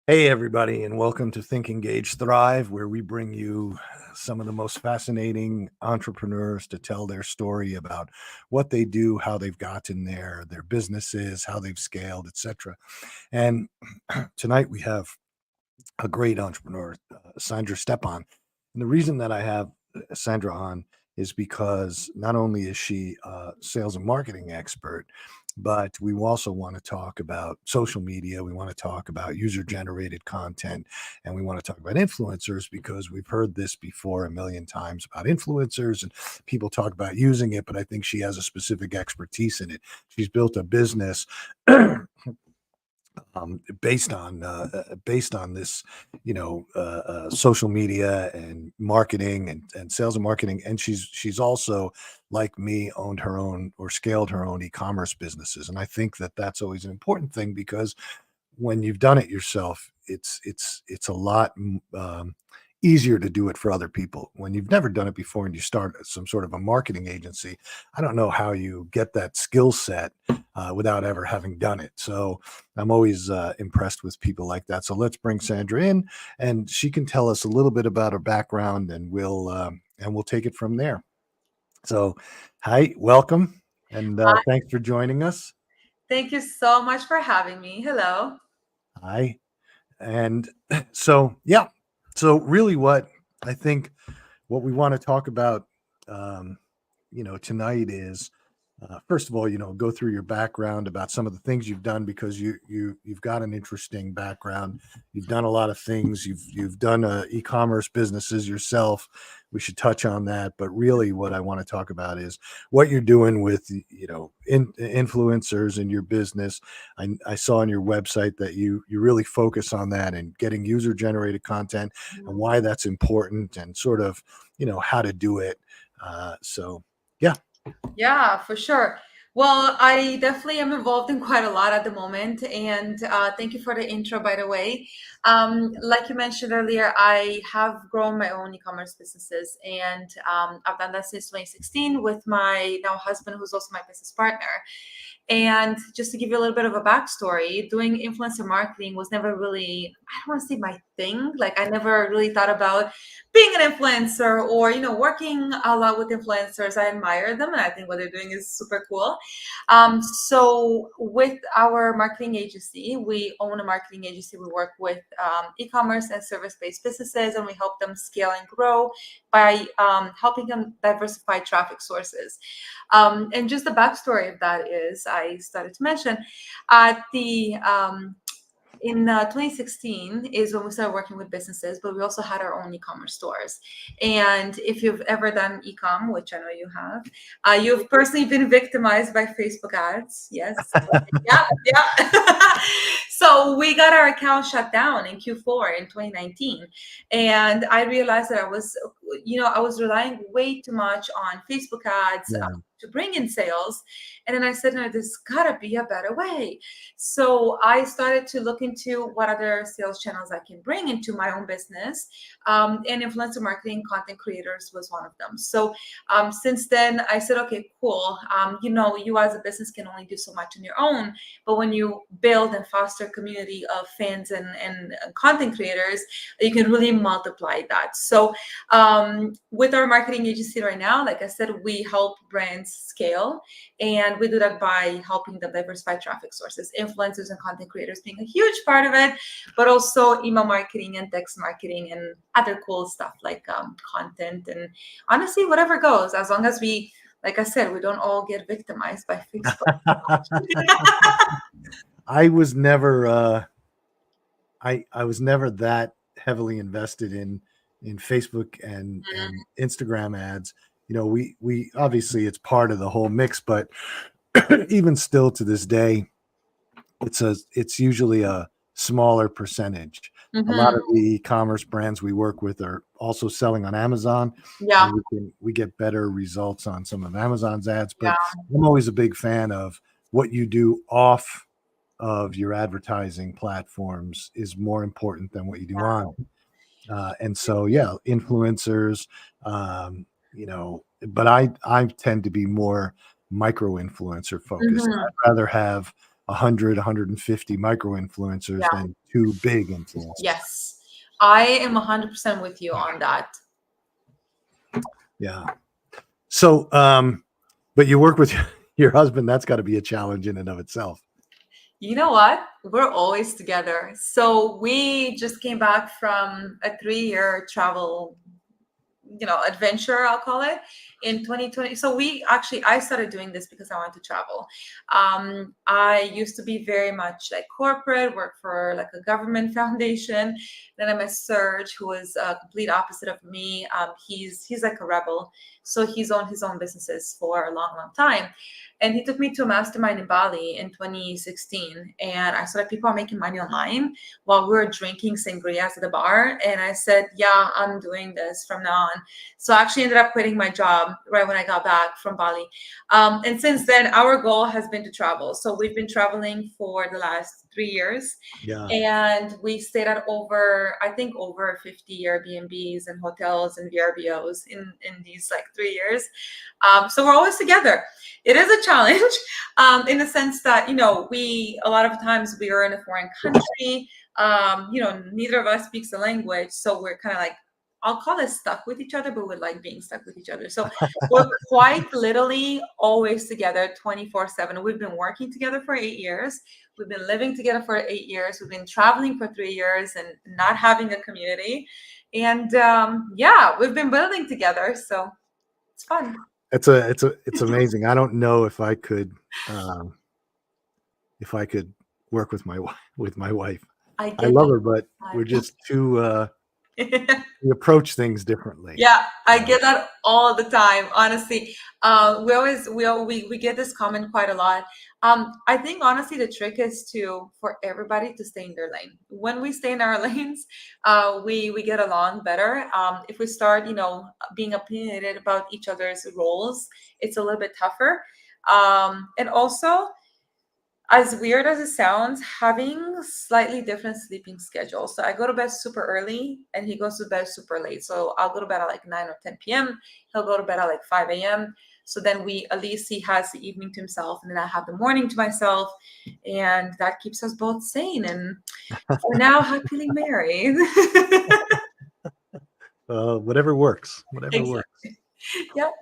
Hey, everybody, and welcome to Think, Engage, Thrive, where we bring you some of the most fascinating entrepreneurs to tell their story about what they do, how they've gotten there, their businesses, how they've scaled, etc. And tonight we have a great entrepreneur, Sandra Stepan. And the reason that I have Sandra on is because not only is she a sales and marketing expert, but we also want to talk about social media. We want to talk about user generated content, and we want to talk about influencers because we've heard this before a million times about influencers and people talk about using it, but I think she has a specific expertise in it. She's built a business based on this, social media and marketing and sales and marketing. And she's also, like me, owned her own or scaled her own e-commerce businesses. And I think that that's always an important thing because when you've done it yourself, it's a lot easier to do it for other people. When you've never done it before and you start some sort of a marketing agency, I don't know how you get that skill set without ever having done it. So I'm always impressed with people like that. So let's bring Sandra in, and she can tell us a little bit about her background, and we'll take it from there. So, hi, welcome, and Hi, thanks for joining us. thank you so much for having me. Hello. Hi. And so, yeah. So really what I think what we want to talk about, um, tonight is, first of all, go through your background about some of the things you've done because you've got an interesting background. You've done a lot of things. You've done e-commerce businesses yourself. We should touch on that. But really, what I want to talk about is what you're doing with influencers in your business. I saw on your website that you really focus on that and getting user generated content and why that's important and sort of how to do it. So yeah. Yeah, for sure. Well, I definitely am involved in quite a lot at the moment. And thank you for the intro, by the way. Like you mentioned earlier, I have grown my own e-commerce businesses, and I've done that since 2016 with my now husband, who's also my business partner. And just to give you a little bit of a backstory, doing influencer marketing was never really, I don't want to say my thing. Like, I never really thought about being an influencer or, working a lot with influencers. I admire them and I think what they're doing is super cool. So with our marketing agency, we own a marketing agency. We work with e-commerce and service-based businesses, and we help them scale and grow by helping them diversify traffic sources. And just the backstory of that is, I started to mention at the in 2016 is when we started working with businesses, but we also had our own e-commerce stores. And if you've ever done e-com, which I know you have, you've personally been victimized by Facebook ads. Yes. Yeah, yeah. So we got our account shut down in Q4 in 2019. And I realized that I was relying way too much on Facebook ads Yeah. to bring in sales. And then I said, no, there's gotta be a better way. So I started to look into what other sales channels I can bring into my own business. And influencer marketing, content creators was one of them. So since then, I said, okay, cool. You as a business can only do so much on your own, but when you build and foster a community of fans and content creators, you can really multiply that. So with our marketing agency right now, like I said, we help brands scale, and we do that by helping them diversify traffic sources, influencers and content creators being a huge part of it, but also email marketing and text marketing and other cool stuff like content and honestly, whatever goes, as long as we, like I said, we don't all get victimized by Facebook. I was never I was never that heavily invested in Facebook and Instagram ads. We obviously it's part of the whole mix, but even still to this day, it's usually a smaller percentage. A lot Mhm. of the e-commerce brands we work with are also selling on Amazon, and Yeah, we get better results on some of Amazon's ads. But yeah, I'm always a big fan of what you do off of your advertising platforms is more important than what you do yeah. on. And so, yeah, influencers, but I tend to be more micro influencer focused. Mhm. I'd rather have 100, 150 micro influencers Yeah. than too big influencers. Yes, I am 100% with you on that. Yeah. So, but you work with your husband. That's got to be a challenge in and of itself. You know what? We're always together. So we just came back from a 3-year travel, adventure, I'll call it, in 2020. So I started doing this because I wanted to travel. I used to be very much like corporate, work for like a government foundation. Then I met Serge, who was a complete opposite of me. He's like a rebel. So he's owned his own businesses for a long, long time. And he took me to a mastermind in Bali in 2016. And I saw that people are making money online while we were drinking sangrias at the bar. And I said, yeah, I'm doing this from now on. So I actually ended up quitting my job right when I got back from Bali. And since then, our goal has been to travel. So we've been traveling for the last 3 years. Yeah. And we stayed at over 50 Airbnbs and hotels and VRBOs in these like 3 years. So we're always together. It is a challenge in the sense that, a lot of times we are in a foreign country. Neither of us speaks the language. So we're kind of like, I'll call it stuck with each other, but we like being stuck with each other. So we're quite literally always together 24/7. We've been working together for 8 years. We've been living together for 8 years. We've been traveling for 3 years and not having a community. And we've been building together. So it's fun. It's amazing. I don't know if I could work with my wife. I love her, but we're just too we approach things differently. Yeah, I get that all the time. Honestly, we get this comment quite a lot. I think honestly the trick is for everybody to stay in their lane. When we stay in our lanes, we get along better. If we start, being opinionated about each other's roles, it's a little bit tougher. And also, as weird as it sounds, having slightly different sleeping schedules. So I go to bed super early and he goes to bed super late. So I'll go to bed at like 9 or 10 p.m. He'll go to bed at like 5 a.m. So then at least he has the evening to himself and then I have the morning to myself. And that keeps us both sane. And we're now happily married. Whatever works. Whatever works. Yep.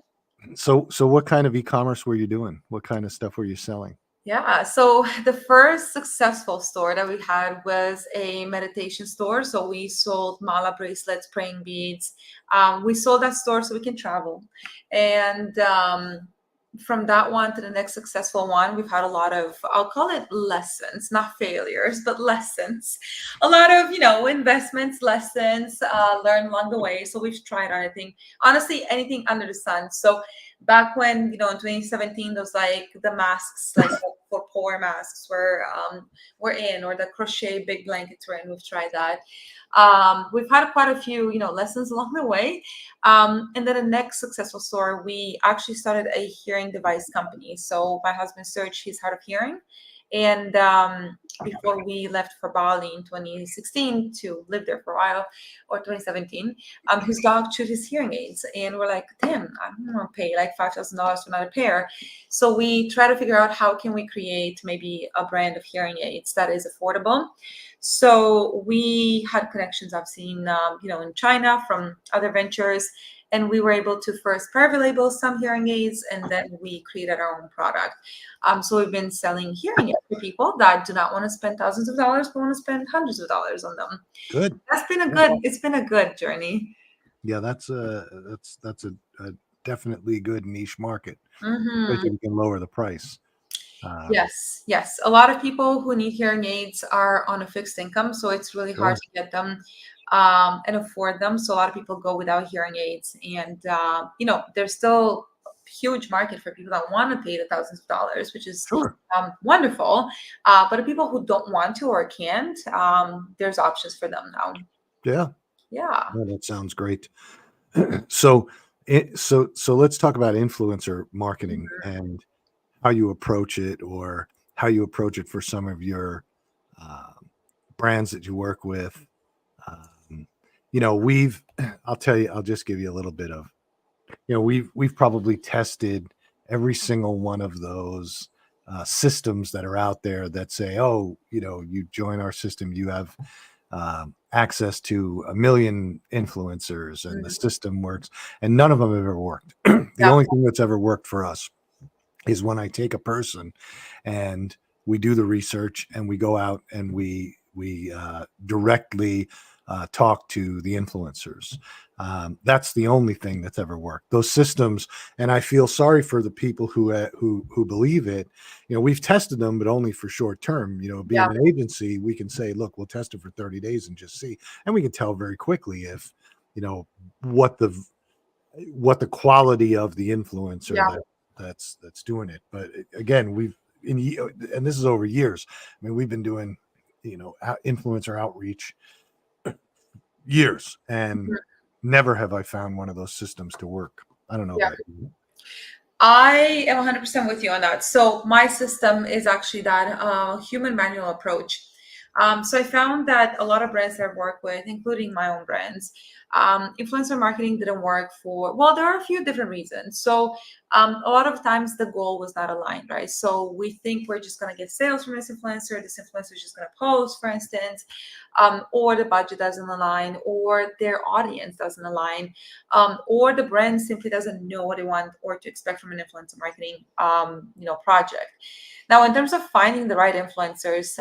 So what kind of e-commerce were you doing? What kind of stuff were you selling? Yeah, so the first successful store that we had was a meditation store. So we sold mala bracelets, praying beads. We sold that store so we can travel. And from that one to the next successful one, we've had a lot of, I'll call it lessons, not failures, but lessons. A lot of, investments, lessons learned along the way. So we've tried honestly, anything under the sun. So back when, in 2017, those like the masks, like for poor masks were in, or the crochet big blankets were in. We've tried that. We've had quite a few, lessons along the way. And then the next successful store, we actually started a hearing device company. So my husband Serge, he's hard of hearing. And before we left for Bali in 2016 to live there for a while, or 2017, his dog chewed his hearing aids. And we're like, damn, I don't want to pay like $5,000 for another pair. So we try to figure out how can we create maybe a brand of hearing aids that is affordable. So we had connections I've seen, in China from other ventures. And we were able to first private label some hearing aids, and then we created our own product. So we've been selling hearing aids for people that do not want to spend thousands of dollars, but want to spend hundreds of dollars on them. Good. It's been a good journey. Yeah, that's a definitely good niche market. Mm-hmm. Especially if you can lower the price. Yes. A lot of people who need hearing aids are on a fixed income, so it's really hard to get them and afford them. So a lot of people go without hearing aids, and there's still a huge market for people that want to pay the thousands of dollars, which is wonderful. But the people who don't want to or can't, there's options for them now. Yeah. Oh, that sounds great. So let's talk about influencer marketing and how you approach it, or how you approach it for some of your brands that you work with. I'll just give you a little bit of, we've probably tested every single one of those systems that are out there that say, oh, you join our system, you have access to 1 million influencers, and the Mhm. system works. And none of them have ever worked. The Yeah. only thing that's ever worked for us is when I take a person and we do the research and we go out and we directly talk to the influencers. That's the only thing that's ever worked. Those systems, and I feel sorry for the people who believe it. We've tested them, but only for short term. Yeah. Being an agency, we can say, look, we'll test it for 30 days and just see, and we can tell very quickly if what the quality of the influencer Yeah. that's doing it. But again, and this is over years. I mean, we've been doing influencer outreach years, and Mhm. never have I found one of those systems to work. I don't know Yeah. about you. I am 100% with you on that. So my system is actually that human manual approach. So I found that a lot of brands that I've worked with, including my own brands, influencer marketing didn't work for, well, there are a few different reasons. So a lot of times the goal was not aligned, right? So we think we're just going to get sales from this influencer is just going to post, for instance, or the budget doesn't align, or their audience doesn't align, or the brand simply doesn't know what they want or to expect from an influencer marketing project. Now, in terms of finding the right influencers,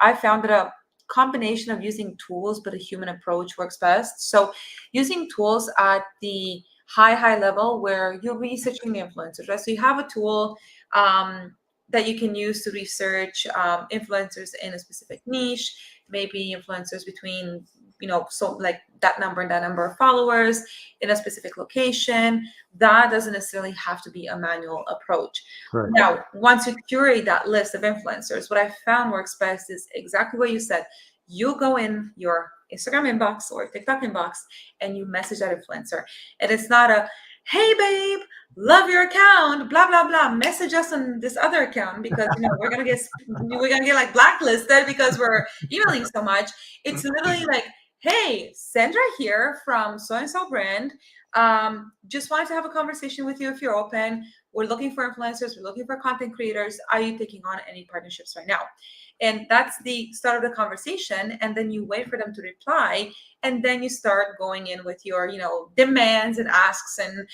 I found that a combination of using tools but a human approach works best. So using tools at the high level where you're researching the influencers, right? So you have a tool that you can use to research influencers in a specific niche, maybe influencers between so like that number and that number of followers in a specific location. That doesn't necessarily have to be a manual approach. Right. Now, once you curate that list of influencers, what I found works best is exactly what you said. You go in your Instagram inbox or TikTok inbox and you message that influencer. And it's not a, hey babe, love your account, blah blah blah, message us on this other account because we're gonna get like blacklisted because we're emailing so much. It's literally like, hey, Sandra here from so and so brand. Just wanted to have a conversation with you if you're open. We're looking for influencers, we're looking for content creators. Are you taking on any partnerships right now? And that's the start of the conversation. And then you wait for them to reply. And then you start going in with your, demands and asks and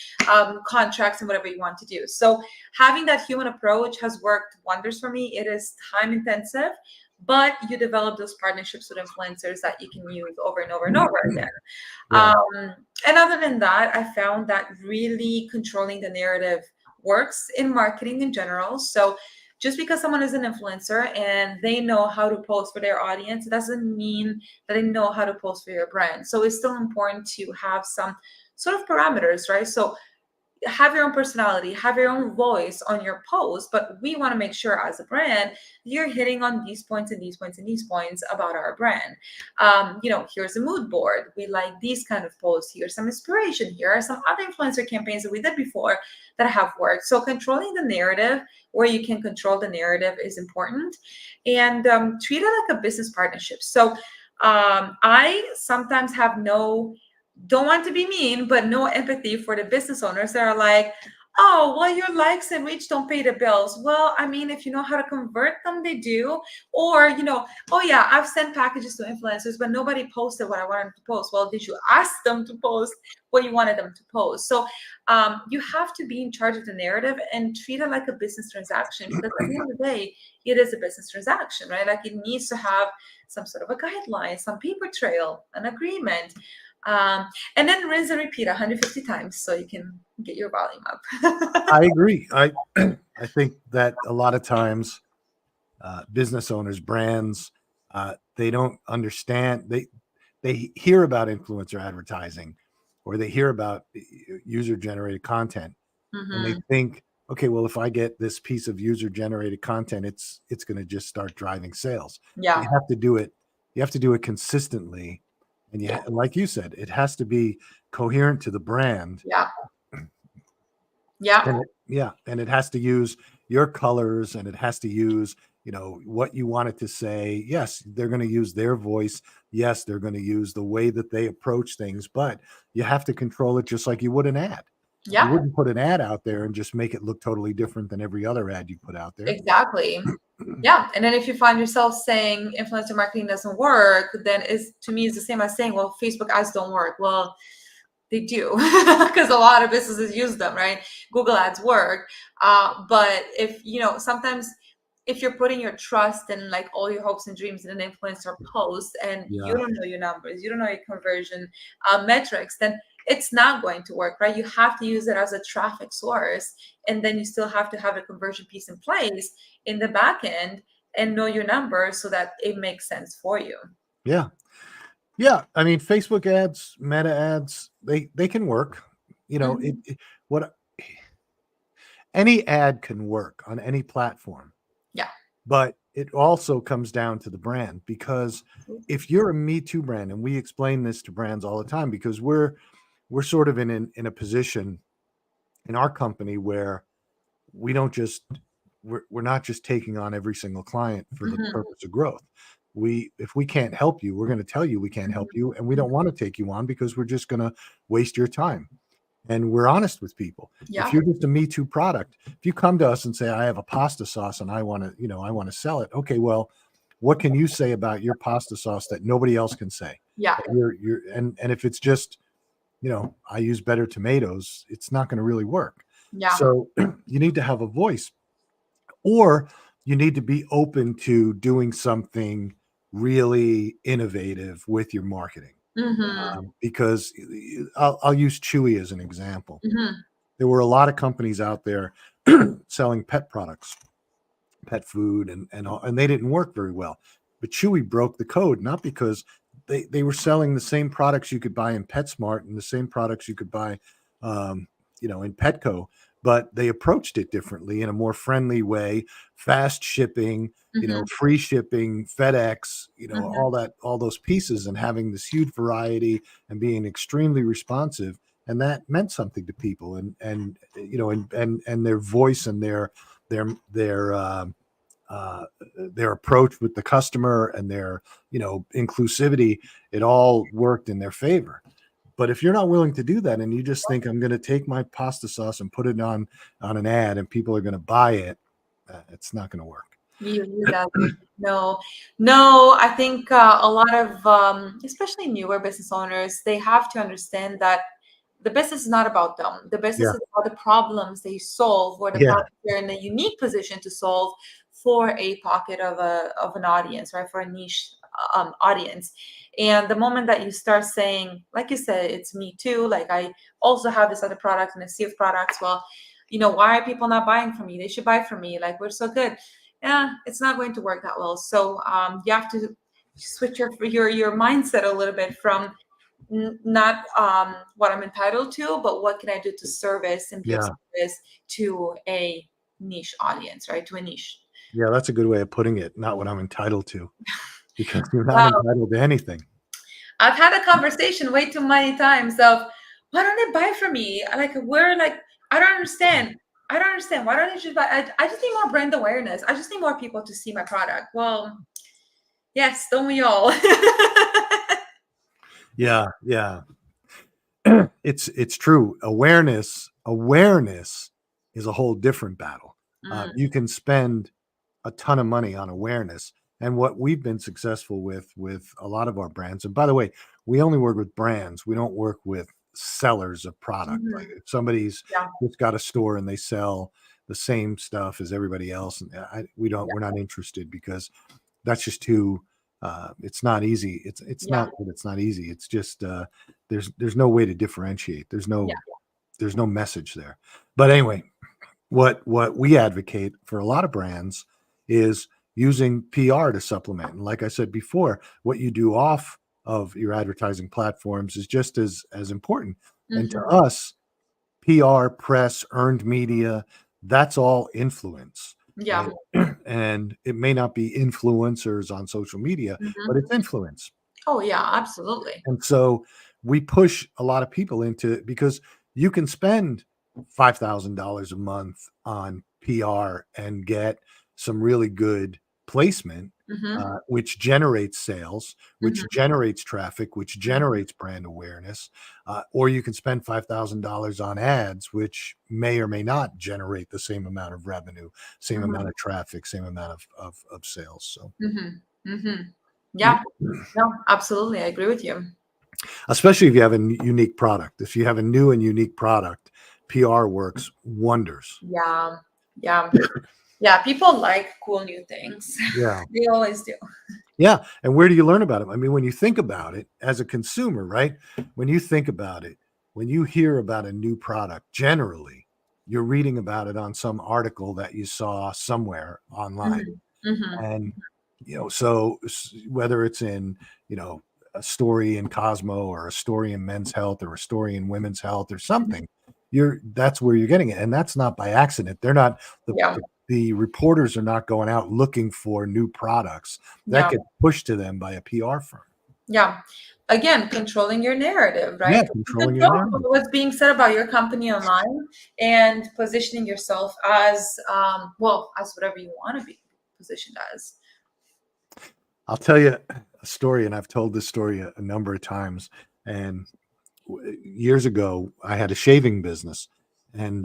contracts and whatever you want to do. So having that human approach has worked wonders for me. It is time intensive, but you develop those partnerships with influencers that you can use over and over and over again. Right. And other than that, I found that really controlling the narrative works in marketing in general. So just because someone is an influencer and they know how to post for their audience, it doesn't mean that they know how to post for your brand. So it's still important to have some sort of parameters, right? So have your own personality, have your own voice on your post, but we want to make sure as a brand you're hitting on these points and these points and these points about our brand. Here's a mood board. We like these kind of posts. Here's some inspiration. Here are some other influencer campaigns that we did before that have worked. So controlling the narrative where you can control the narrative is important, and treat it like a business partnership. So I sometimes don't want to be mean, but no empathy for the business owners that are like, oh, well, your likes and reach don't pay the bills. Well, I mean, if you know how to convert them, they do. Or, oh, yeah, I've sent packages to influencers, but nobody posted what I wanted them to post. Well, did you ask them to post what you wanted them to post? So you have to be in charge of the narrative and treat it like a business transaction, because at the end of the day, it is a business transaction, right? Like it needs to have some sort of a guideline, some paper trail, an agreement. And then rinse and repeat 150 times so you can get your volume up. I agree. I think that a lot of times business owners, brands, they don't understand. They hear about influencer advertising, or they hear about user generated content, and they Hmm. think, okay, well, if I get this piece of user generated content, it's going to just start driving sales. But Yeah. you have to do it. You have to do it consistently, and like you said, it has to be coherent to the brand. Yeah. Yeah. And it has to use your colors, and it has to use what you want it to say. Yes, they're going to use their voice. Yes, they're going to use the way that they approach things, but you have to control it just like you would an ad. You Yeah. wouldn't put an ad out there and just make it look totally different than every other ad you put out there. Exactly. Yeah. And then if you find yourself saying influencer marketing doesn't work, then is to me is the same as saying, well, Facebook ads don't work. Well, they do because a lot of businesses use them, right? Google ads work. But if, sometimes if you're putting your trust and like all your hopes and dreams in an influencer post and you Yeah. don't know your numbers, you don't know your conversion metrics, then it's not going to work, right? You have to use it as a traffic source. And then you still have to have a conversion piece in place in the back end and know your numbers so that it makes sense for you. Yeah. Yeah. I mean, Facebook ads, meta ads, they can work. Mhm. What any ad can work on any platform, Yeah. but it also comes down to the brand, because if you're a Me Too brand, and we explain this to brands all the time, because we're sort of in a position in our company where we don't just we're not just taking on every single client for the Mhm. purpose of growth. If we can't help you, we're going to tell you we can't help you, and we don't want to take you on because we're just going to waste your time. And we're honest with people. If Yeah. you're just a Me Too product, if you come to us and say, I have a pasta sauce and I want to, I want to sell it. Okay, well, what can you say about your pasta sauce that nobody else can say? Yeah. And if it's just, I use better tomatoes, it's not going to really work. Yeah. So you need to have a voice, or you need to be open to doing something really innovative with your marketing. Mhm. Because I'll use Chewy as an example. Mhm. There were a lot of companies out there selling pet products, pet food, and they didn't work very well. But Chewy broke the code, not because they were selling the same products you could buy in PetSmart and the same products you could buy, um, in Petco, but they approached it differently in a more friendly way, fast shipping, Mhm. free shipping, FedEx, Mhm. all those pieces, and having this huge variety and being extremely responsive. And that meant something to people, and their voice and their their uh, their approach with the customer and their inclusivity, it all worked in their favor. But if you're not willing to do that and you just think, I'm going to take my pasta sauce and put it on an ad and people are going to buy it, it's not going to work. You got it. No, no, I think a lot of, especially newer business owners, they have to understand that the business is not about them. The business Yeah, is about the problems they solve or the yeah, problems they're in a unique position to solve for a pocket of an audience, right? For a niche audience. And the moment that you start saying, like you said, it's me too, like I also have this other product and a sea of products. Well, why are people not buying from me? They should buy from me. Like we're so good. Yeah, it's not going to work that well. So you have to switch your mindset a little bit from not what I'm entitled to, but what can I do to service and be of yeah, service to a niche audience, right? To a niche. yeah. That's a good way of putting it. Not what I'm entitled to, because you're not Wow, entitled to anything. I've had a conversation way too many times of why don't they buy from me? Like we're like I don't understand. I don't understand. Why don't they just buy? I just need more brand awareness. I just need more people to see my product. Well, yes, don't we all? Yeah, yeah. It's true. Awareness is a whole different battle. Mm, You can spend a ton of money on awareness, and what we've been successful with a lot of our brands. And by the way, we only work with brands. We don't work with sellers of product. Like mhm. if somebody's Yeah, just got a store and they sell the same stuff as everybody else, and yeah, we're not interested, because that's just too it's not easy. It's yeah, not that it's not easy. It's just there's no way to differentiate. yeah. There's no message there. But anyway, what we advocate for a lot of brands is using PR to supplement. And like I said before, what you do off of your advertising platforms is just as important. And to Mhm. us, PR, press, earned media, that's all influence, Yeah. right? And it may not be influencers on social media, but Mhm. it's influence. Oh, yeah, absolutely. And so we push a lot of people into it, because you can spend $5,000 a month on PR and get some really good placement. which generates sales, which Mhm. generates traffic, which generates brand awareness, or you can spend $5,000 on ads, which may or may not generate the same amount of revenue, same amount Mhm. of traffic, same amount of sales. So, Mhm. Mhm. Yeah. No, absolutely. I agree with you. especially if you have a unique product, if you have a new and unique product, PR works wonders. Yeah. Yeah. Yeah. People like cool new things. Yeah. They always do. Yeah, and where do you learn about it? I mean, when you think about it as a consumer, right? When you think about it, when you hear about a new product, generally, you're reading about it on some article that you saw somewhere online. Mhm. Mhm. And, so whether it's in, a story in Cosmo or a story in Men's Health or a story in Women's Health or Mhm. something, that's where you're getting it. And that's not by accident. They're not Yeah. the reporters are not going out looking for new products that Yeah. get pushed to them by a PR firm. Yeah. Again, controlling your narrative, Yeah, right? You controlling your control narrative. what's being said about your company online and positioning yourself as, well, as whatever you want to be positioned as. I'll tell you a story, and I've told this story a number of times. And years ago, I had a shaving business, and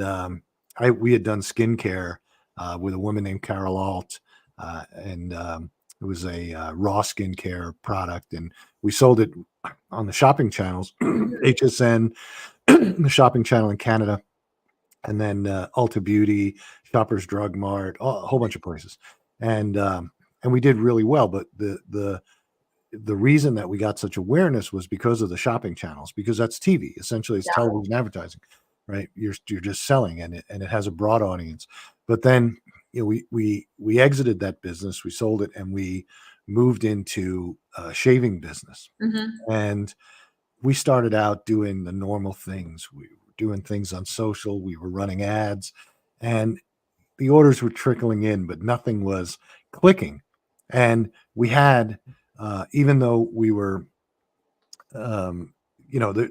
we had done skincare with a woman named Carol Alt, and it was a raw skincare product, and we sold it on the shopping channels, Mhm. HSN, the shopping channel in Canada, and then Ulta Beauty, Shoppers Drug Mart, a whole bunch of places, and we did really well. But the reason that we got such awareness was because of the shopping channels, because that's TV. Essentially, it's Yeah. television advertising, right? You're just selling, and it has a broad audience. But then, we exited that business, we sold it, and we moved into a shaving business. Mhm. And we started out doing the normal things. We were doing things on social. We were running ads, and the orders were trickling in, but nothing was clicking. And we had, even though we were, um,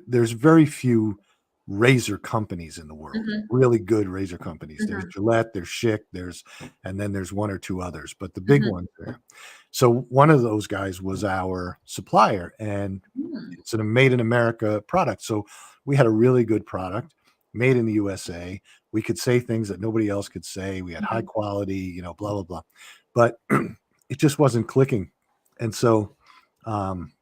there's very few razor companies in the world, Mhm. really good razor companies. There's Mhm. Gillette, there's Schick, and then there's one or two others, but the big Mhm. ones there. So one of those guys was our supplier, and Mm. it's a made in America product. So we had a really good product made in the USA. We could say things that nobody else could say. We had high Mhm. quality, blah, blah, blah. But it just wasn't clicking. And so um,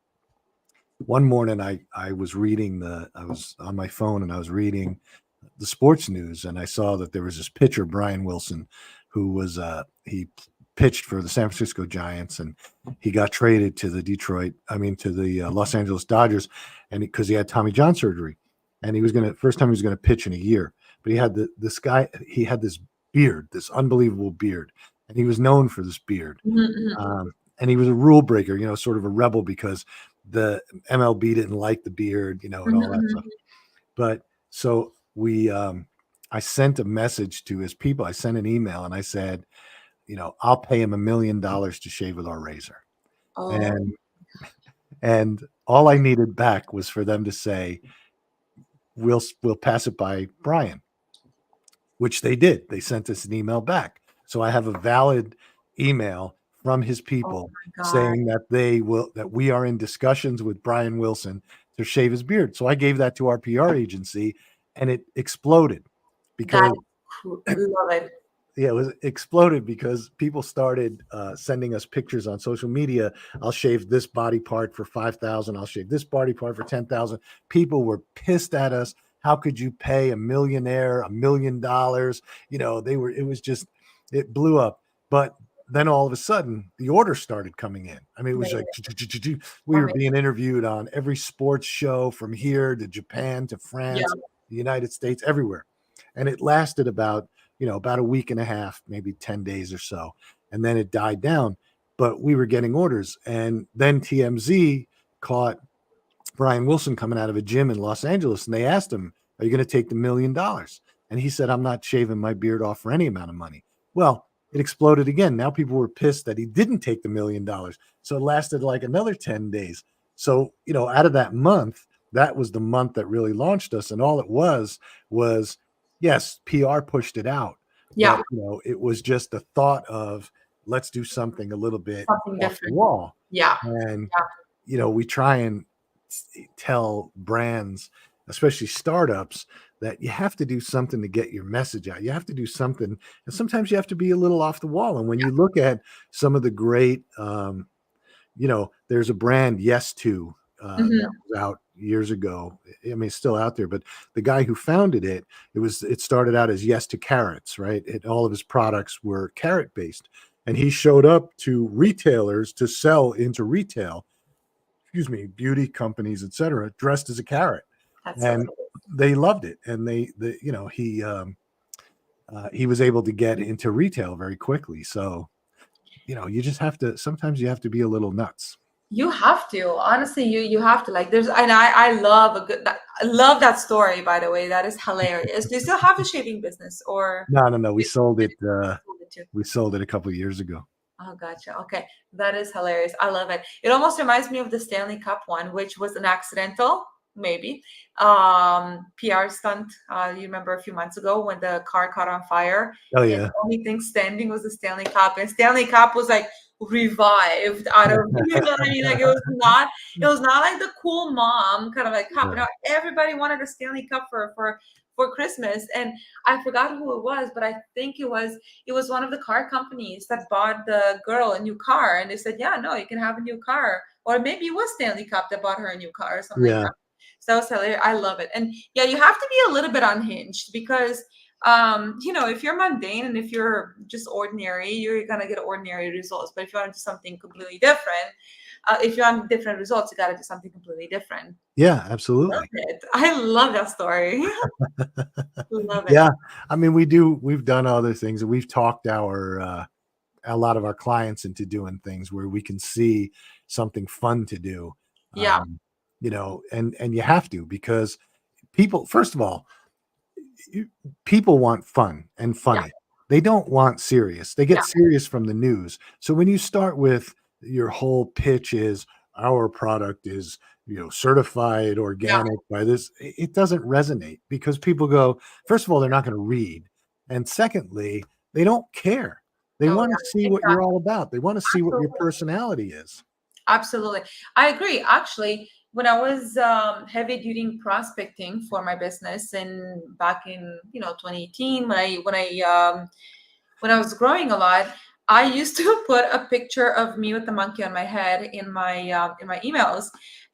one morning I was I was on my phone and I was reading the sports news, and I saw that there was this pitcher, Brian Wilson, who was he pitched for the San Francisco Giants, and he got traded to to the Los Angeles Dodgers, and because he had Tommy John surgery, and he was gonna first time he was gonna pitch in a year, but he had this beard, this unbelievable beard, and he was known for this beard, Mhm. Mhm. and he was a rule breaker, sort of a rebel because the MLB didn't like the beard, and Mhm. all that stuff. Mhm. But so I sent a message to his people. I sent an email and I said, I'll pay him $1 million to shave with our razor. Oh, And all I needed back was for them to say, we'll pass it by Brian, which they did. They sent us an email back. So I have a valid email from his oh people my God. saying that we are in discussions with Brian Wilson to shave his beard. So I gave that to our PR agency, and it exploded That because is cool. Love it. yeah, it was exploded because people started sending us pictures on social media. I'll shave this body part for 5,000. I'll shave this body part for 10,000. People were pissed at us. How could you pay a millionaire $1 million? It was just, it blew up. But then all of a sudden, the orders started coming in. I mean, it was like Amazing. we were Amazing. being interviewed on every sports show from here to Japan to Yeah. France, the United States, everywhere. And it lasted about a week and a half, maybe 10 days or so. And then it died down. But we were getting orders. And then TMZ caught Brian Wilson coming out of a gym in Los Angeles, and they asked him, "Are you going to take the $1 million?" And he said, "I'm not shaving my beard off for any amount of money." Well, it exploded again. Now people were pissed that he didn't take the $1 million. So it lasted like another 10 days. So, out of that month, that was the month that really launched us. And all it was, yes, PR pushed it out, but Yeah. it was just the thought of let's do something a little bit Something off the different. wall. Yeah. And, Yeah. we try and tell brands, especially startups, that you have to do something to get your message out. You have to do something. And sometimes you have to be a little off the wall. And when you look at some of the great, there's a brand, Yes To, that Hmm. was out years ago. I mean, it's still out there, but the guy who founded it, it started out as Yes to Carrots, right? All of his products were carrot based. And he showed up to retailers to sell into retail, beauty companies, etc., dressed as a carrot, That's and hilarious. they loved it. And he was able to get into retail very quickly. So you just have to. Sometimes you have to be a little nuts. You have to, honestly, you have to, like, there's, and I love I love that story, by the way. That is hilarious. Do you still have a shaving business, or No, no, no. We you sold it. sold it too? We sold it a couple of years ago. Oh, gotcha. Okay. That is hilarious. I love it. It almost reminds me of the Stanley Cup one, which was an accidental, maybe, PR stunt. You remember a few months ago when the car caught on fire Oh and yeah, the only thing standing was the Stanley Cup, and Stanley Cup was like revived out of, you know what I mean? Like it was not like the cool mom kind of like cup. You yeah, know, everybody wanted a Stanley Cup for Christmas. And I forgot who it was, but I think it was one of the car companies that bought the girl a new car, and they said, yeah, no, you can have a new car. Or maybe it was Stanley Cup that bought her a new car or something like yeah, that. So that was hilarious. I love it. And yeah, you have to be a little bit unhinged, because if you're mundane and if you're just ordinary, you're gonna get ordinary results. But if you want to do something completely different, if you want different results, you gotta do something completely different. yeah. Love Absolutely. it. I love that story. Love it. Yeah. I mean, we've done other things, and we've talked a lot of our clients into doing things where we can see something fun to do. Yeah, And you have to, because people, first of all, you- people want fun and yeah, funny. They don't want serious. They yeah, get serious from the news. So when you start with your whole pitch is our product is, certified yeah. organic by this, it doesn't resonate, because people go, first of all, they're not going to read. And secondly, they don't care. They Oh, want to see yeah, what you're exactly. all about. They want to see what your Absolutely. personality is. Absolutely. I agree. Actually, when I was heavy duty prospecting for my business, and back in 2018, when I was growing a lot, I used to put a picture of me with the monkey on my head in my emails,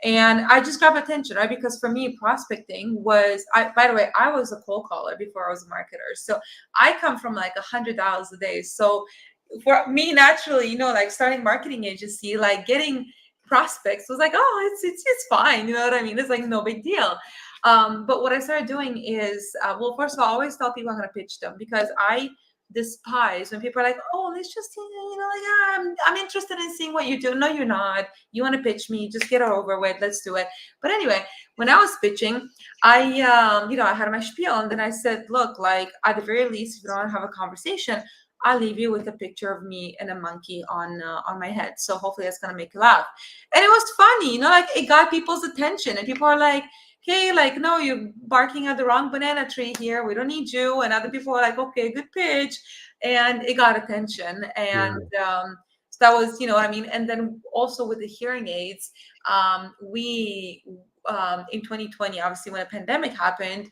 and I just grab attention, right? Because for me, prospecting was. By the way, I was a cold caller before I was a marketer, so I come from like 100 dials a day. So for me, naturally, like starting marketing agency, like getting prospects was like, oh, it's fine. You know what I mean? It's like no big deal. But what I started doing is, well, first of all, I always tell people I'm going to pitch them, because I despise when people are like, oh, let's just, like, yeah, I'm interested in seeing what you do. No, you're not. You want to pitch me? Just get it over with. Let's do it. But anyway, when I was pitching, I had my spiel, and then I said, look, like, at the very least, if you don't want to have a conversation, I'll leave you with a picture of me and a monkey on my head. So hopefully that's gonna make you laugh. And it was funny, like it got people's attention, and people are like, "Hey, like, no, you're barking at the wrong banana tree here. We don't need you." And other people were like, "Okay, good pitch," and it got attention. And Yeah. so that was, what I mean. And then also with the hearing aids, we in 2020, obviously when a pandemic happened,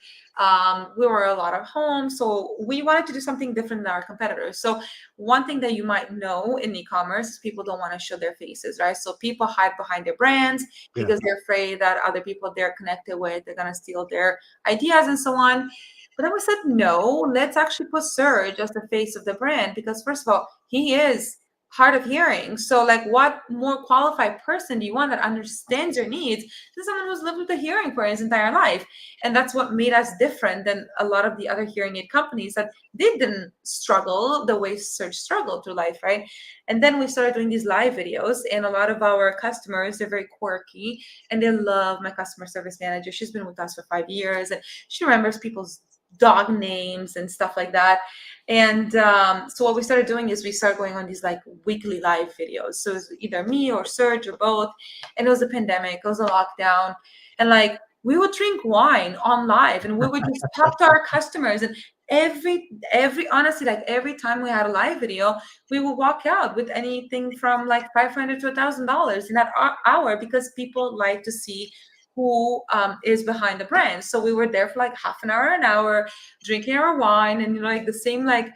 we were a lot at home, so we wanted to do something different than our competitors. So one thing that you might know in e-commerce is people don't want to show their faces, right? So people hide behind their brands Yeah. because they're afraid that other people they're connected with, they're going to steal their ideas and so on. But then we said, no, let's actually put Serge as the face of the brand, because first of all, he is hard of hearing. So like, what more qualified person do you want that understands your needs than someone who's lived with a hearing for his entire life? And that's what made us different than a lot of the other hearing aid companies, that they didn't struggle the way Serge struggled through life, right? And then we started doing these live videos, and a lot of our customers, they're very quirky, and they love my customer service manager. She's been with us for 5 years, and she remembers people's dog names and stuff like that. And so what we started doing is we started going on these like weekly live videos. So it was either me or Serge or both. And it was a pandemic, it was a lockdown. And like, we would drink wine on live, and we would just talk to our customers, and every honestly, like every time we had a live video, we would walk out with anything from like $500 to $1,000 in that hour, because people like to see who is behind the brand. So we were there for like half an hour, drinking our wine, and like the same, like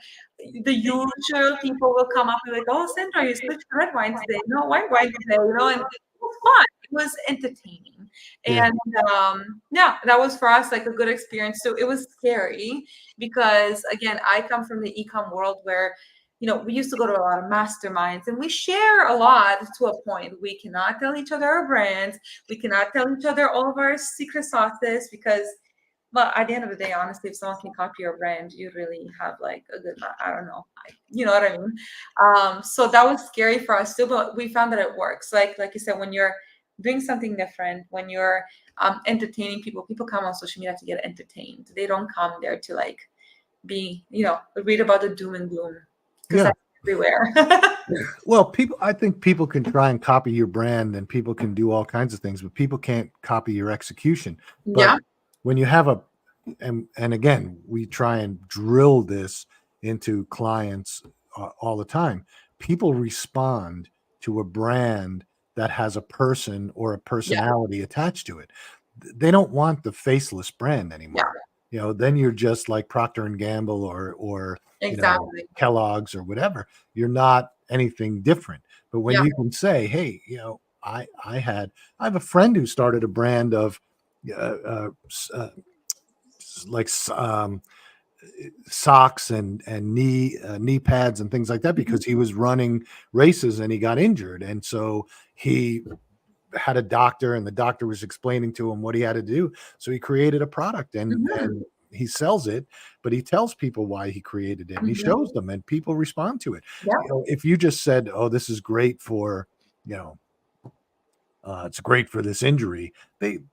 the usual people will come up and like, oh, Sandra, you switched to red wine today, no white wine today, and it was fun, it was entertaining. Yeah. And yeah, that was for us like a good experience. So it was scary because, again, I come from the ecom world where, we used to go to a lot of masterminds and we share a lot to a point. We cannot tell each other our brands. We cannot tell each other all of our secret sauces because, well, at the end of the day, honestly, if someone can copy your brand, you really have like a good, I don't know, you know what I mean? So that was scary for us too, but we found that it works. Like you said, when you're doing something different, when you're entertaining people, people come on social media to get entertained. They don't come there to like be, read about the doom and gloom, because Yeah. that's everywhere. Well, I think people can try and copy your brand and people can do all kinds of things, but people can't copy your execution. But Yeah. when you have and again, we try and drill this into clients all the time. People respond to a brand that has a person or a Yeah. personality attached to it. They don't want the faceless brand Yeah. anymore. Then you're just like Procter and Gamble or Exactly. Kellogg's or whatever. You're not anything different. But when Yeah. you can say, hey, I have a friend who started a brand of like socks and knee pads and things like that, because he was running races and he got injured, and so he had a doctor, and the doctor was explaining to him what he had to do, so he created a product, and Mhm. and he sells it, but he tells people why he created it, and he Mhm. shows them, and people respond to it. Yeah. If you just said, oh, this is great for, it's great for this injury, maybe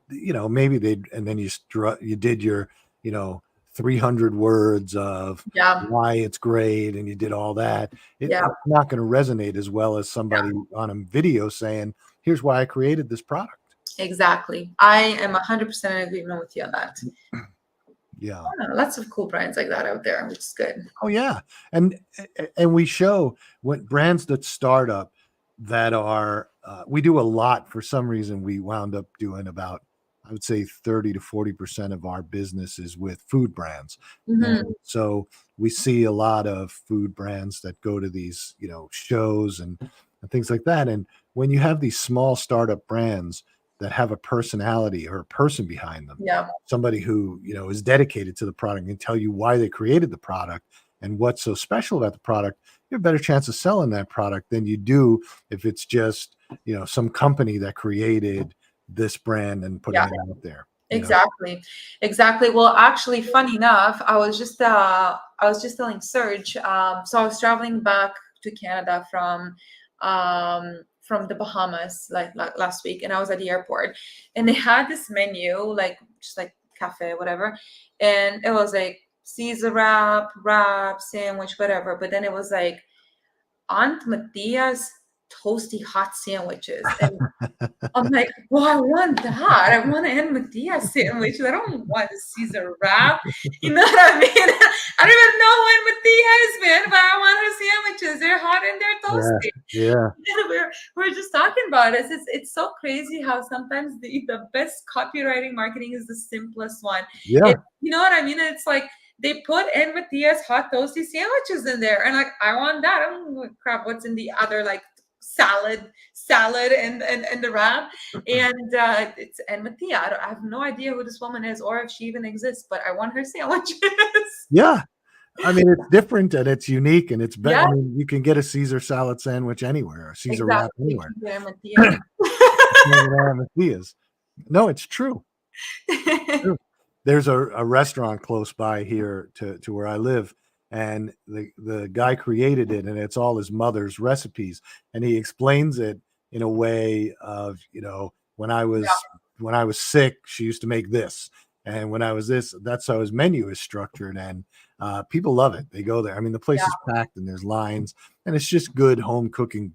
and then you did your, you know 300 words of Yeah. why it's great, and you did all that. Yeah. It's not going to resonate as well as somebody on a video saying, here's why I created this product. Exactly. I am 100% in agreement with you on that. Yeah. Lots of cool brands like that out there, which is good. Oh yeah. And we show what brands that start up that are we do a lot. For some reason, we wound up doing about, I would say, 30 to 40% of our business is with food brands. And Mhm. so we see a lot of food brands that go to these, shows and things like that. And when you have these small startup brands that have a personality or a person behind them, Yeah. somebody who, is dedicated to the product and tell you why they created the product and what's so special about the product, you have a better chance of selling that product than you do if it's just, some company that created this brand and putting Yeah. it out there. Exactly. Exactly. Well, actually, funny enough, I was just telling Serge. So I was traveling back to Canada from the Bahamas like last week, and I was at the airport, and they had this menu, like just like cafe, whatever, and it was like Caesar wrap, sandwich, whatever. But then it was like Aunt Matia's toasty hot sandwiches, and I'm like, well, I want that. I want an Matia sandwich. I don't want a Caesar wrap. You know what I mean? I don't even know who Matia is, man, but I want her sandwiches. They're hot and they're Yeah. toasty. Yeah. We're just talking about it. It's so crazy how sometimes the best copywriting marketing is the simplest one. Yeah. You know what I mean? It's like they put in Matia's hot toasty sandwiches in there, and like I want that. I don't know crap what's in the other like salad and the wrap, and it's and Matia. I have no idea who this woman is or if she even exists, but I want her sandwiches. Yeah. I mean, it's different and it's unique and it's better. Yeah, I mean, you can get a Caesar salad sandwich anywhere, a Caesar wrap exactly. You anywhere. can get a Matia. No, it's true. True. There's a restaurant close by here to where I live, and the guy created it, and it's all his mother's recipes, and he explains it in a way of, when I was sick, she used to make this, and when I was this, that's how his menu is structured, and people love it. They go there. I mean, the place Yeah, is packed, and there's lines, and it's just good home cooking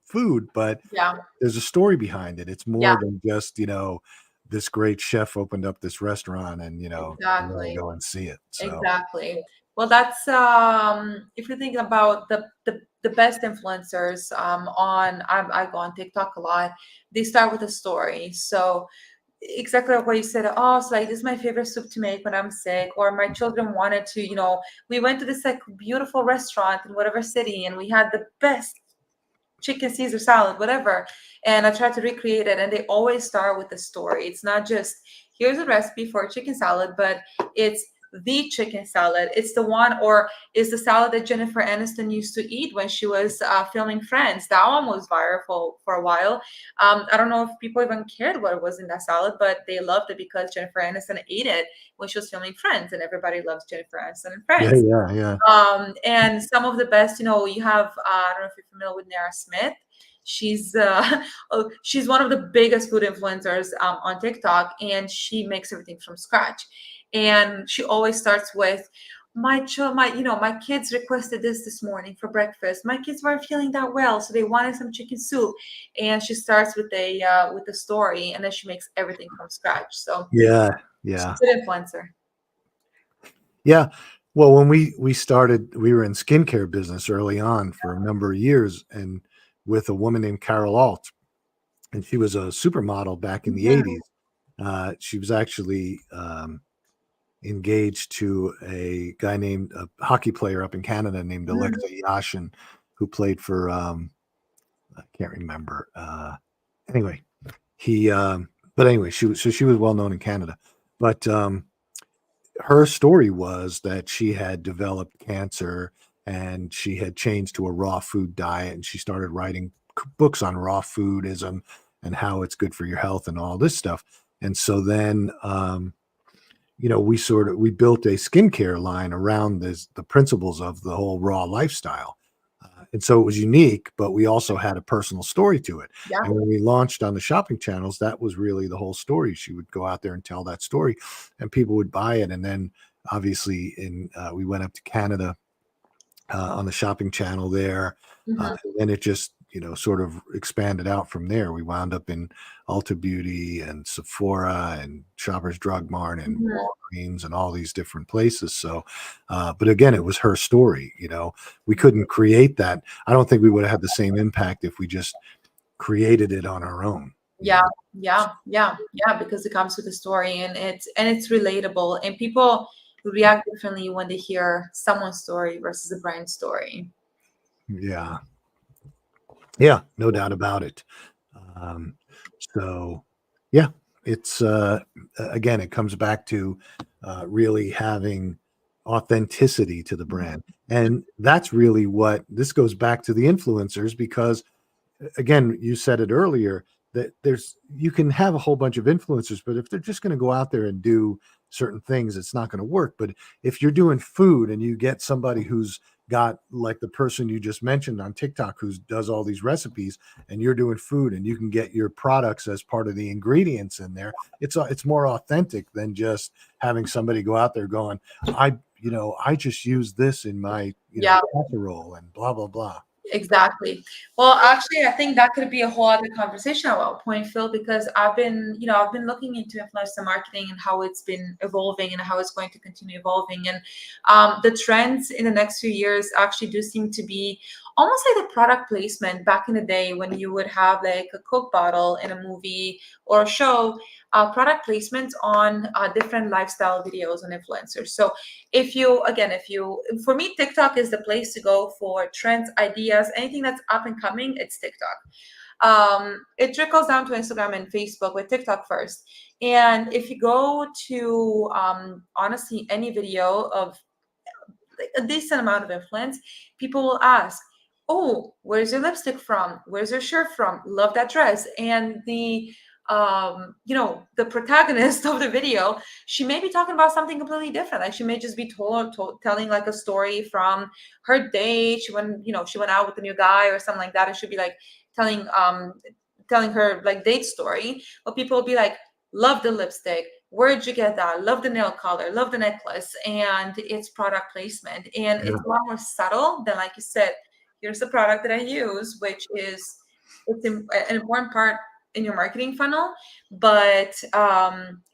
food, but yeah, there's a story behind it. It's yeah, more than just, this great chef opened up this restaurant, and you want to Exactly. go and see it. So Exactly. Well, that's if you think about the best influencers on I go on TikTok a lot. They start with a story. So exactly like what you said. Oh, so like this is my favorite soup to make when I'm sick, or my children wanted to, we went to this like beautiful restaurant in whatever city, and we had the best chicken Caesar salad, whatever. And I try to recreate it. And they always start with the story. It's not just here's a recipe for a chicken salad, but it's the chicken salad. It's the one, or is the salad that Jennifer Aniston used to eat when she was filming Friends. That one was viral for a while. I don't know if people even cared what it was in that salad, but they loved it because Jennifer Aniston ate it when she was filming Friends, and everybody loves Jennifer Aniston and yeah, Friends. yeah, yeah, And some of the best, you have, I don't know if you're familiar with Nara Smith. She's she's one of the biggest food influencers on TikTok, and she makes everything from scratch. And she always starts with my kids requested this morning for breakfast. My kids weren't feeling that well, so they wanted some chicken soup. And she starts with the story, and then she makes everything from scratch. So yeah, she's yeah, an influencer. yeah. Well, when we started, we were in skincare business early on for a number of years, and with a woman named Carol Alt, and she was a supermodel back in the Mhm. 80s. She was actually engaged to a guy named a hockey player up in Canada named Mhm. Alexei Yashin, who played for I can't remember. Anyway, he but anyway, she was well known in Canada. But her story was that she had developed cancer, and she had changed to a raw food diet, and she started writing books on raw foodism and how it's good for your health and all this stuff. And so then we built a skincare line around the principles of the whole raw lifestyle. And so it was unique, but we also had a personal story to it. Yeah. And when we launched on the shopping channels, that was really the whole story. She would go out there and tell that story, and people would buy it. And then obviously we went up to Canada on the shopping channel there. Mhm. And then it just, sort of expanded out from there. We wound up in Ulta Beauty and Sephora and Shoppers Drug Mart and Mhm. Walgreens and all these different places. So, but again, it was her story. We couldn't create that. I don't think we would have had the same impact if we just created it on our own. You Yeah, know, yeah, because it comes with a story, and it's relatable, and people react differently when they hear someone's story versus a brand story. yeah, yeah, no doubt about it. Um, so yeah, it's again, it comes back to really having authenticity to the Mhm. brand. And that's really what this goes back to the influencers, because again, you said it earlier that you can have a whole bunch of influencers, but if they're just going to go out there and do certain things, it's not going to work. But if you're doing food and you get somebody who's got, like the person you just mentioned on TikTok, who does all these recipes, and you're doing food, and you can get your products as part of the ingredients in there, it's more authentic than just having somebody go out there going, I just use this in my Yeah. casserole and blah blah blah. Exactly. Well, actually, I think that could be a whole other conversation at one point, Phil, because I've been looking into influencer marketing and how it's been evolving and how it's going to continue evolving. And the trends in the next few years actually do seem to be almost like the product placement back in the day when you would have like a Coke bottle in a movie or a show, product placements on different lifestyle videos on influencers. So for me, TikTok is the place to go for trends, ideas, anything that's up and coming. It's TikTok. It trickles down to Instagram and Facebook, with TikTok first. And if you go to honestly any video of like a decent amount of influence, people will ask, "Oh, where's your lipstick from? Where's your shirt from? Love that dress." And the protagonist of the video, she may be talking about something completely different. Like she may just be telling like a story from her date. She went out with a new guy or something like that, and she'll be like telling telling her like date story. But people will be like, "Love the lipstick. Where'd you get that? Love the nail color, love the necklace." And it's product placement. And Yeah, it's a lot more subtle than, like you said, here's the product that I use, which is an important part in your marketing funnel, but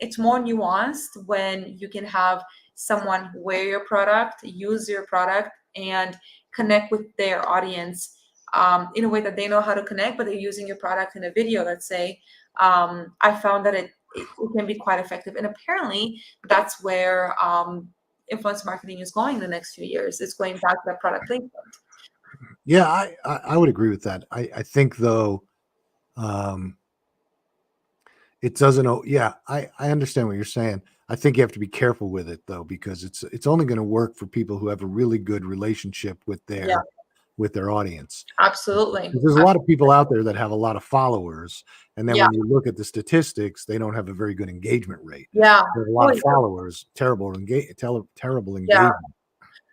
it's more nuanced when you can have someone wear your product, use your product, and connect with their audience in a way that they know how to connect, but they're using your product in a video, let's say. I found that it can be quite effective. And apparently that's where influence marketing is going the next few years. It's going back to that product placement. Yeah, I would agree with that. I think though, it doesn't. Yeah, I understand what you're saying. I think you have to be careful with it though, because it's only going to work for people who have a really good relationship with Yeah, their audience. absolutely. There's a lot of people out there that have a lot of followers, and then Yeah, when you look at the statistics, they don't have a very good engagement rate. yeah. They have a lot Oh, of followers, terrible yeah. engagement.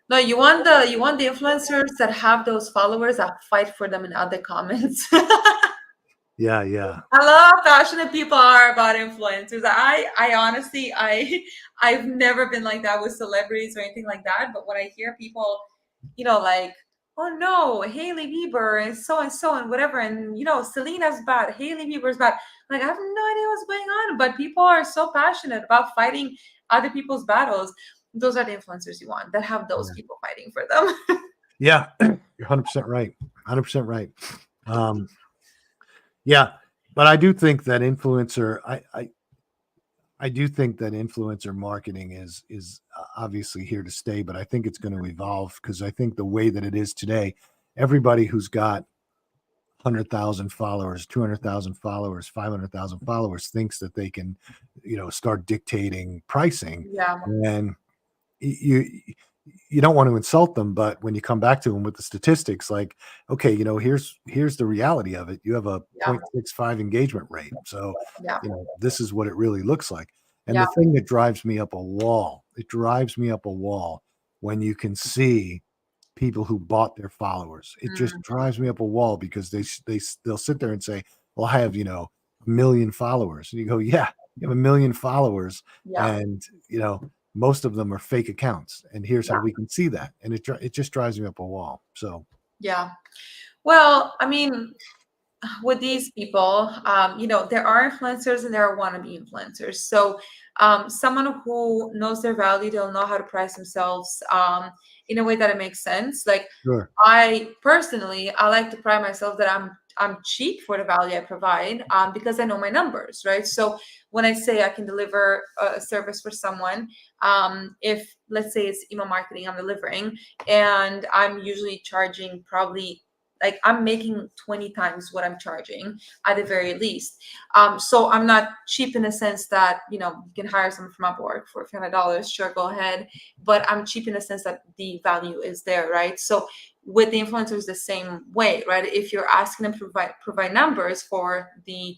No, you want the influencers that have those followers that fight for them in other comments. Yeah, yeah, I love how passionate people are about influencers. I honestly, I've never been like that with celebrities or anything like that. But when I hear people, like, oh no, Hailey Bieber and so and whatever, and Selena's bad, Hailey Bieber's bad. Like, I have no idea what's going on, but people are so passionate about fighting other people's battles. Those are the influencers you want that have those people fighting for them. yeah. You're 100% right. 100% right. Um, yeah, but I do think that I do think that influencer marketing is obviously here to stay, but I think it's going to evolve because I think the way that it is today, everybody who's got 100,000 followers, 200,000 followers, 500,000 followers thinks that they can, start dictating pricing. Yeah, And you you don't want to insult them, but when you come back to them with the statistics, like, okay, here's the reality of it. You have a yeah, 0.65 engagement rate. So, yeah, this is what it really looks like. And yeah. the thing that drives me up a wall, it drives me up a wall when you can see people who bought their followers. It just Mm, drives me up a wall because they'll sit there and say, "Well, I have, 1 million followers." And you go, "Yeah, you have 1 million followers yeah, and, most of them are fake accounts, and here's how yeah, we can see that." And it just drives me up a wall. So, yeah. Well, I mean, with these people, there are influencers and there are wannabe influencers. So, someone who knows their value, they'll know how to price themselves in a way that it makes sense. Like, sure. I personally, I like to pride myself that I'm cheap for the value I provide because I know my numbers, right? So when I say I can deliver a service for someone, if let's say it's email marketing I'm delivering, and I'm usually charging probably like I'm making 20 times what I'm charging at the very least. So I'm not cheap in the sense that, you can hire someone from Upwork for $500, sure, go ahead. But I'm cheap in the sense that the value is there, right? So with the influencers the same way, right? If you're asking them to provide numbers for the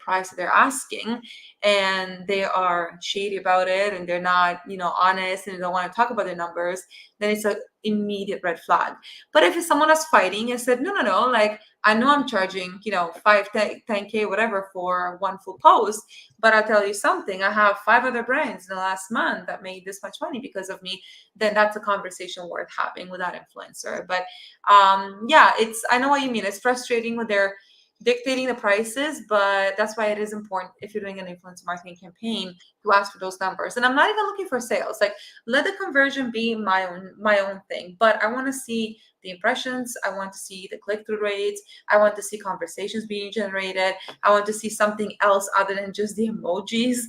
price that they're asking, and they are shady about it, and they're not honest, and they don't want to talk about their numbers, then it's an immediate red flag. But if it's someone that's fighting and said, no, like, I know I'm charging 5 10K whatever for one full post, but I'll tell you something, I have 5 other brands in the last month that made this much money because of me, then that's a conversation worth having with that influencer. But yeah, I know what you mean. It's frustrating when they're dictating the prices, but that's why it is important if you're doing an influencer marketing campaign to ask for those numbers. And I'm not even looking for sales. Like, let the conversion be my own thing, but I want to see the impressions, I want to see the click-through rates, I want to see conversations being generated, I want to see something else other than just the emojis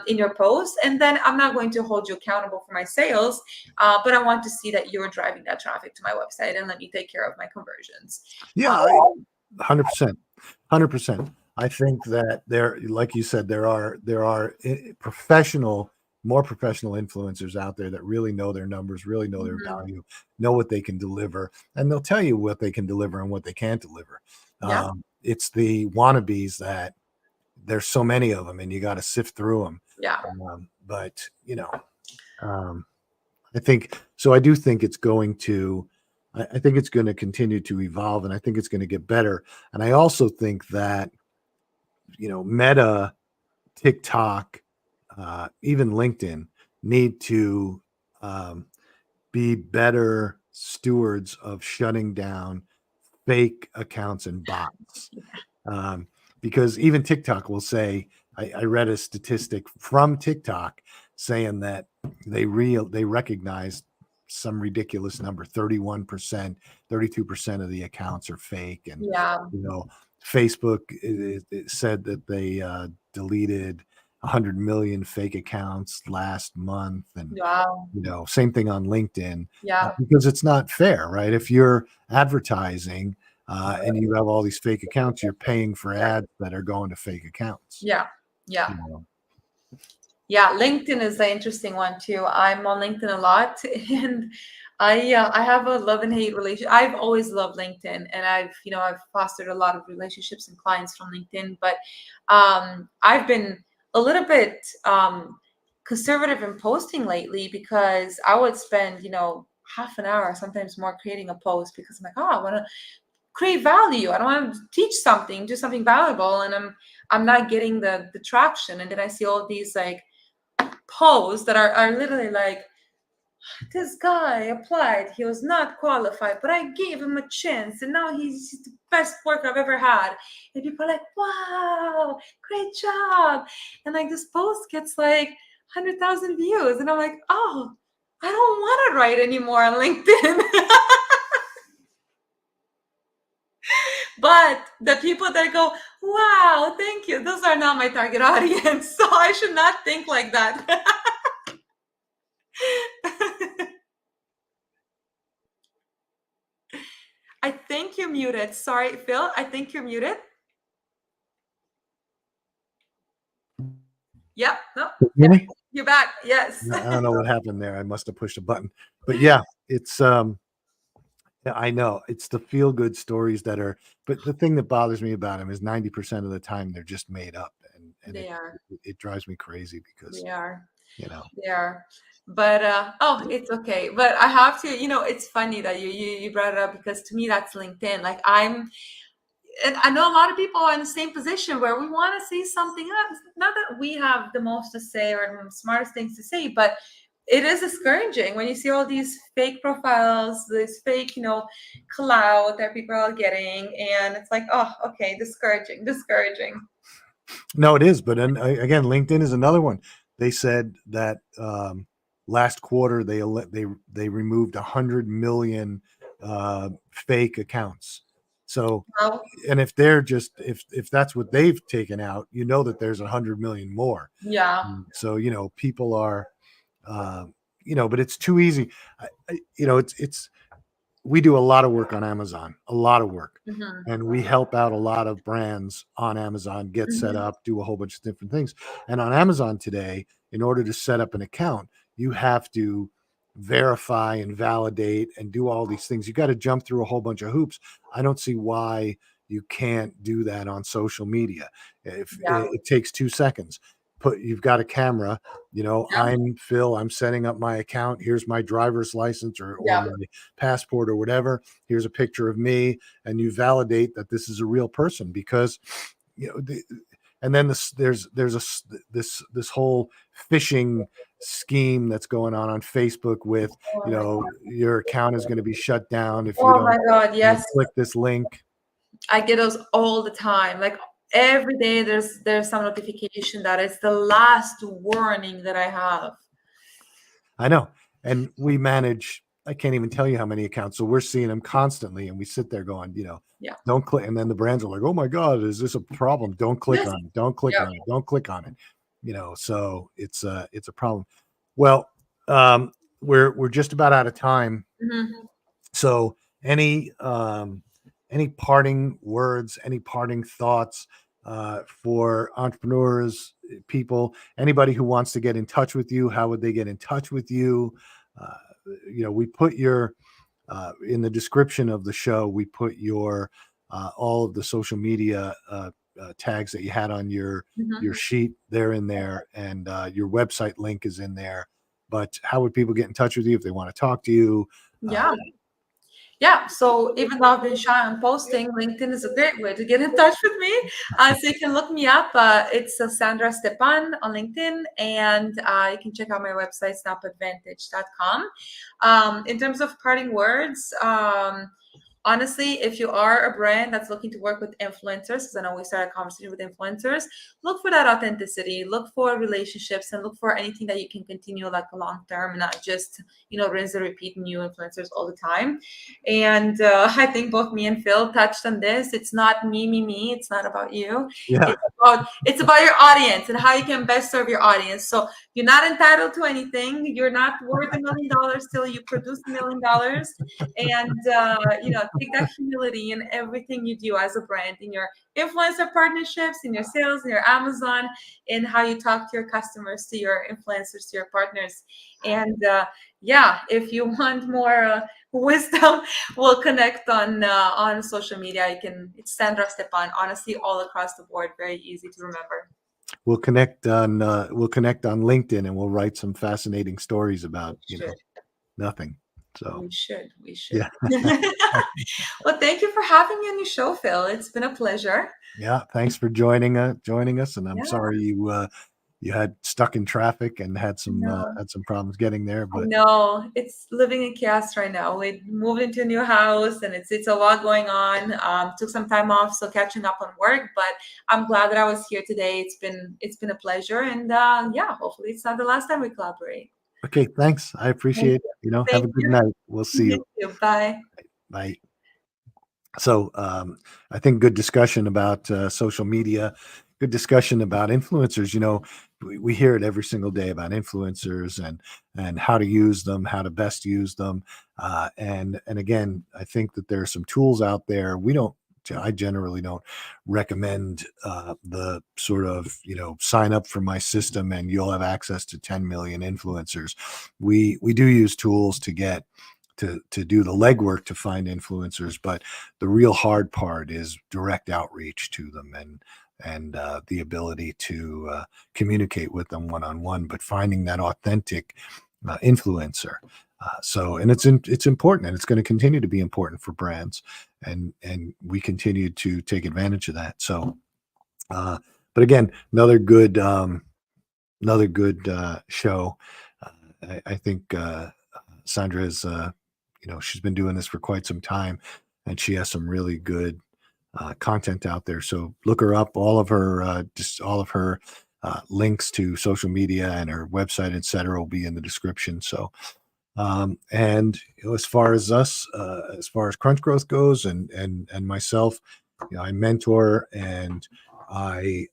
in your post. And then I'm not going to hold you accountable for my sales, but I want to see that you're driving that traffic to my website, and let me take care of my conversions. Yeah, 100%. 100%. I think that like you said, there are more professional influencers out there that really know their numbers, really know their Mhm. value, know what they can deliver, and they'll tell you what they can deliver and what they can't deliver. Yeah, It's the wannabes that there's so many of them, and you got to sift through them. yeah, But um, I think so. I do think it's going to. I think it's going to continue to evolve, and I think it's going to get better. And I also think that Meta, TikTok, even LinkedIn need to um, be better stewards of shutting down fake accounts and bots. because even TikTok will say, I read a statistic from TikTok saying that they recognized some ridiculous number, 31%, 32% of the accounts are fake. And, Yeah. Facebook it said that they deleted 100 million fake accounts last month. And, Wow. same thing on LinkedIn, Yeah. because it's not fair, right? If you're advertising and you have all these fake accounts, you're paying for ads that are going to fake accounts. Yeah. Yeah. You know? Yeah, LinkedIn is an interesting one too. I'm on LinkedIn a lot, and I have a love and hate relationship. I've always loved LinkedIn, and I've fostered a lot of relationships and clients from LinkedIn. But I've been a little bit conservative in posting lately, because I would spend half an hour, sometimes more, creating a post, because I'm like, oh, I want to create value. I don't want to teach something, do something valuable, and I'm not getting the traction. And then I see all these like posts that are literally like, this guy applied, he was not qualified, but I gave him a chance, and now he's the best work I've ever had. And people are like, wow, great job. And like, this post gets like 100,000 views, and I'm like, oh, I don't want to write anymore on LinkedIn. But the people that go, wow, thank you, those are not my target audience. So I should not think like that. I think you're muted. Sorry, Phil. I think you're muted. Yep. No. Can you Yeah. hear me? You're back. Yes. I don't know what happened there. I must have pushed a button. But yeah, it's yeah, I know it's the feel good stories that are, but the thing that bothers me about them is 90% of the time they're just made up, and They are. it drives me crazy because, They are. you know, They are. But oh, it's okay. But I have to, it's funny that you brought it up, because to me that's LinkedIn. Like, and I know a lot of people are in the same position where we want to say something. Not that we have the most to say or the smartest things to say, but it is discouraging when you see all these fake profiles, this fake, clout that people are getting, and it's like, oh, okay, discouraging, discouraging. no, it is. But then again, LinkedIn is another one. They said that last quarter they removed 100 million fake accounts. So, Well, and if they're just if that's what they've taken out, that there's 100 million more. yeah. So people are, uh, but it's too easy. It's we do a lot of work on Amazon, a lot of work. Hmm. And we help out a lot of brands on Amazon get set Hmm. up, do a whole bunch of different things. And on Amazon today, in order to set up an account, you have to verify and validate and do all these things. You got to jump through a whole bunch of hoops. I don't see why you can't do that on social media. If Yeah. it takes 2 seconds, you've got a camera, Yeah. I'm Phil, I'm setting up my account. Here's my driver's license or Yeah. my passport or whatever. Here's a picture of me, and you validate that this is a real person, because and then this whole phishing scheme that's going on Facebook with, Oh my God. your account is going to be shut down if you Oh my don't God. Yes. click this link. I get those all the time. Like, every day there's some notification that it's the last warning that I have. I know. And we manage, I can't even tell you how many accounts. So we're seeing them constantly, and we sit there going, Yeah. don't click. And then the brands are like, oh my God, is this a problem? Don't click Yes. on it. Don't click Yeah. on it. Don't click on it. So it's a problem. Well, we're just about out of time. Hmm. So any parting words, any parting thoughts for entrepreneurs, people, anybody who wants to get in touch with you? How would they get in touch with you? Uh, we put your in the description of the show. We put your all of the social media tags that you had on your Hmm. sheet. They're in there, and your website link is in there. But how would people get in touch with you if they want to talk to you? Uh, Yeah. Yeah, so even though I've been shy on posting, LinkedIn is a great way to get in touch with me. So you can look me up. It's Sandra Stepan on LinkedIn, and you can check out my website, snapadvantage.com. In terms of parting words, honestly, if you are a brand that's looking to work with influencers, because I know we started a conversation with influencers, look for that authenticity, look for relationships, and look for anything that you can continue like long term, not just rinse and repeat new influencers all the time. And I think both me and Phil touched on this. It's not me. It's not about you. Yeah. It's about your audience and how you can best serve your audience. So you're not entitled to anything. You're not worth $1 million till you produce $1 million. And take that humility in everything you do as a brand, in your influencer partnerships, in your sales, in your Amazon, in how you talk to your customers, to your influencers, to your partners. And if you want more wisdom, we'll connect on social media. It's Sandra Stepan, honestly, all across the board, very easy to remember. We'll connect on LinkedIn, and we'll write some fascinating stories about nothing. So We should. yeah. Well, thank you for having me on your show, Phil. It's been a pleasure. Yeah, thanks for joining us, and I'm Yeah, sorry you had stuck in traffic and had no. some problems getting there, I but know it's living in chaos right now. We moved into a new house and it's a lot going on. Took some time off, so catching up on work. But I'm glad that I was here today. It's been a pleasure, and hopefully it's not the last time we collaborate. okay, thanks. I Thank appreciate, you. have Thank a good you. night. We'll see You you. too. Bye. Bye. So I think good discussion about social media, good discussion about influencers. We hear it every single day about influencers and how to use them, how to best use them. And again, I think that there are some tools out there. I generally don't recommend the sort of sign up for my system and you'll have access to 10 million influencers. We do use tools to get to do the legwork to find influencers, but the real hard part is direct outreach to them and the ability to communicate with them one on one. But finding that authentic influencer. And it's important, and it's going to continue to be important for brands, and we continue to take advantage of that. So, but again, another good show. I think Sandra is, she's been doing this for quite some time, and she has some really good content out there. So look her up. All of her links to social media and her website, etc., will be in the description. So, and as far as as far as Crunch Growth goes, and myself, I mentor and I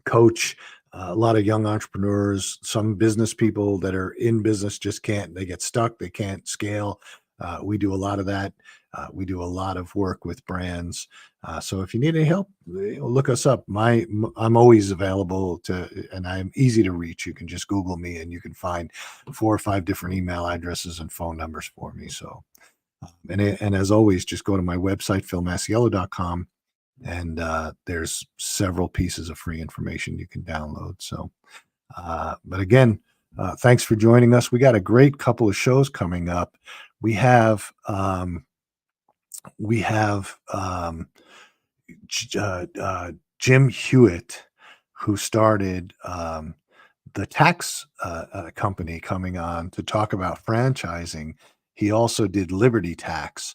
coach a lot of young entrepreneurs, some business people that are in business just can't, they get stuck, they can't scale. We do a lot of that. We do a lot of work with brands. So if you need any help, look us up. I'm always available and I'm easy to reach. You can just Google me and you can find 4 or 5 different email addresses and phone numbers for me. So, and as always, just go to my website, philmasiello.com. And there's several pieces of free information you can download. So, but again, thanks for joining us. We got a great couple of shows coming up. We have Jim Hewitt, who started the tax company, coming on to talk about franchising. He also did Liberty Tax.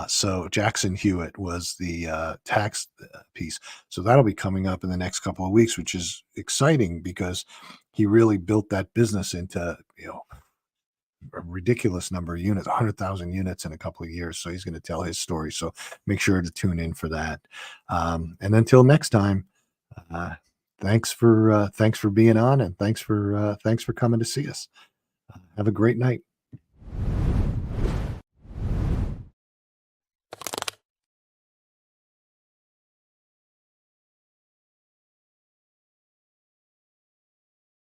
So Jackson Hewitt was the tax piece. So that'll be coming up in the next couple of weeks, which is exciting because he really built that business into a ridiculous number of units, 100,000 units in a couple of years. So he's going to tell his story. So make sure to tune in for that. And until next time, thanks for being on, and thanks for coming to see us. Have a great night.